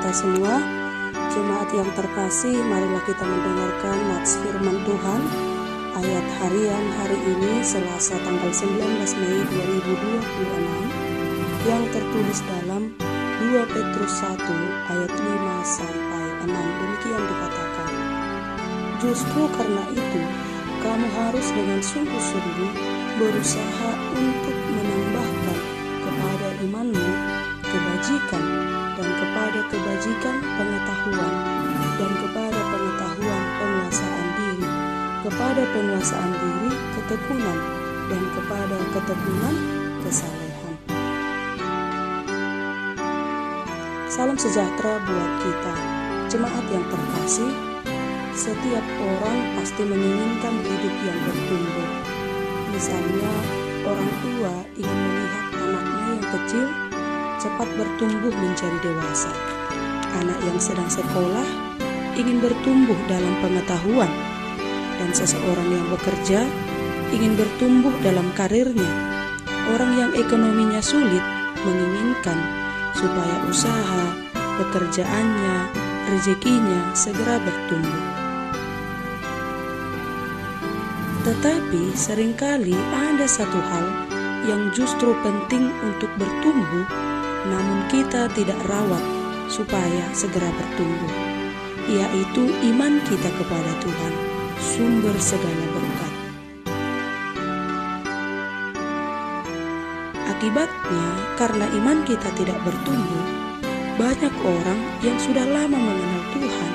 kita semua. Jemaat yang terkasih, marilah kita mendengarkan nats firman Tuhan. Ayat harian hari ini Selasa tanggal 19 Mei 2026 yang tertulis dalam 2 Petrus 1 ayat 5 sampai 6. Demikian dikatakan, justru karena itu kamu harus dengan sungguh-sungguh berusaha untuk menambahkan kepada imanmu kebajikan, dan kepada kebajikan pengetahuan, dan kepada pengetahuan penguasaan diri, kepada penguasaan diri ketekunan, dan kepada ketekunan kesalehan. Salam sejahtera buat kita, jemaat yang terkasih. Setiap orang pasti menginginkan hidup yang bertumbuh. Misalnya, orang tua ingin melihat anaknya yang kecil cepat bertumbuh menjadi dewasa. Anak yang sedang sekolah ingin bertumbuh dalam pengetahuan, dan seseorang yang bekerja ingin bertumbuh dalam karirnya. Orang yang ekonominya sulit menginginkan supaya usaha, pekerjaannya, rezekinya segera bertumbuh. Tetapi seringkali ada satu hal yang justru penting untuk bertumbuh, namun kita tidak rawat supaya segera bertumbuh, yaitu iman kita kepada Tuhan, sumber segala berkat. Akibatnya, karena iman kita tidak bertumbuh, banyak orang yang sudah lama mengenal Tuhan,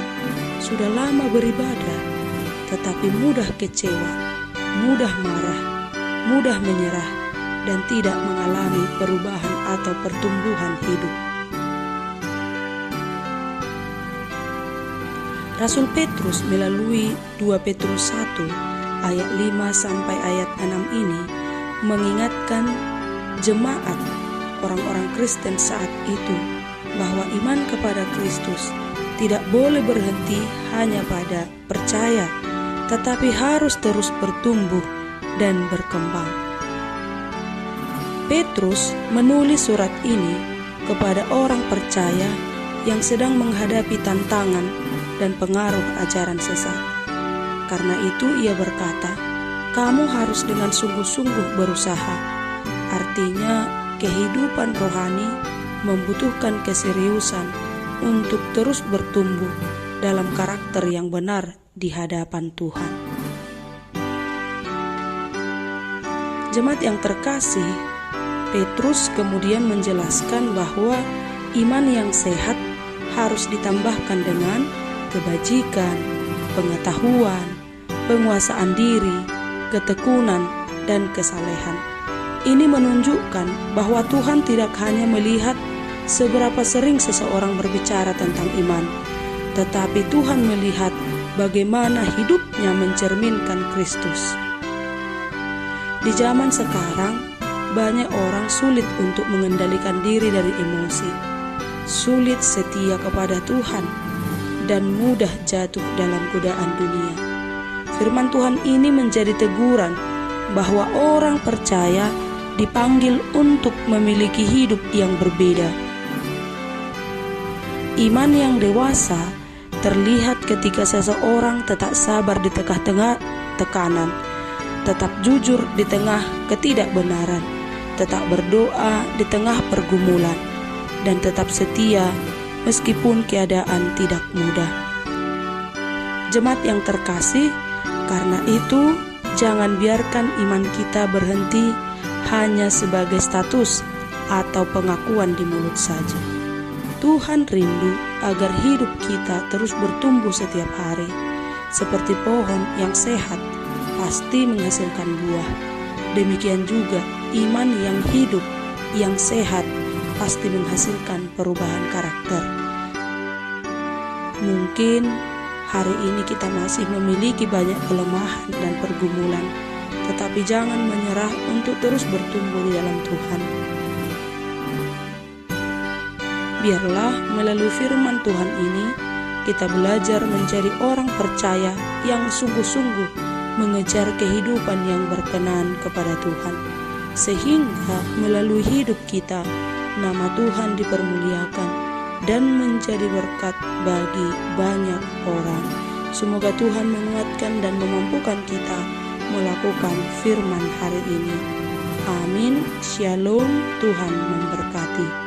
sudah lama beribadah, tetapi mudah kecewa, mudah marah, mudah menyerah, dan tidak mengalami perubahan atau pertumbuhan hidup. Rasul Petrus melalui 2 Petrus 1 ayat 5 sampai ayat 6 ini mengingatkan jemaat orang-orang Kristen saat itu bahwa iman kepada Kristus tidak boleh berhenti hanya pada percaya, tetapi harus terus bertumbuh dan berkembang. Petrus menulis surat ini kepada orang percaya yang sedang menghadapi tantangan dan pengaruh ajaran sesat. Karena itu ia berkata, kamu harus dengan sungguh-sungguh berusaha. Artinya kehidupan rohani membutuhkan keseriusan untuk terus bertumbuh dalam karakter yang benar di hadapan Tuhan. Jemaat yang terkasih, Petrus kemudian menjelaskan bahwa iman yang sehat harus ditambahkan dengan kebajikan, pengetahuan, penguasaan diri, ketekunan, dan kesalehan. Ini menunjukkan bahwa Tuhan tidak hanya melihat seberapa sering seseorang berbicara tentang iman, tetapi Tuhan melihat bagaimana hidupnya mencerminkan Kristus. Di zaman sekarang, banyak orang sulit untuk mengendalikan diri dari emosi, sulit setia kepada Tuhan, dan mudah jatuh dalam godaan dunia. Firman Tuhan ini menjadi teguran bahwa orang percaya dipanggil untuk memiliki hidup yang berbeda. Iman yang dewasa terlihat ketika seseorang tetap sabar di tengah-tengah tekanan, tetap jujur di tengah ketidakbenaran, tetap berdoa di tengah pergumulan, dan tetap setia meskipun keadaan tidak mudah. Jemaat yang terkasih, karena itu jangan biarkan iman kita berhenti hanya sebagai status atau pengakuan di mulut saja. Tuhan rindu agar hidup kita terus bertumbuh setiap hari. Seperti pohon yang sehat pasti menghasilkan buah. Demikian juga iman yang hidup, yang sehat pasti menghasilkan perubahan karakter. Mungkin hari ini kita masih memiliki banyak kelemahan dan pergumulan, tetapi jangan menyerah untuk terus bertumbuh di dalam Tuhan. Biarlah melalui firman Tuhan ini kita belajar menjadi orang percaya yang sungguh-sungguh mengejar kehidupan yang berkenan kepada Tuhan, sehingga melalui hidup kita nama Tuhan dipermuliakan dan menjadi berkat bagi banyak orang. Semoga Tuhan menguatkan dan memampukan kita melakukan firman hari ini. Amin. Shalom. Tuhan memberkati.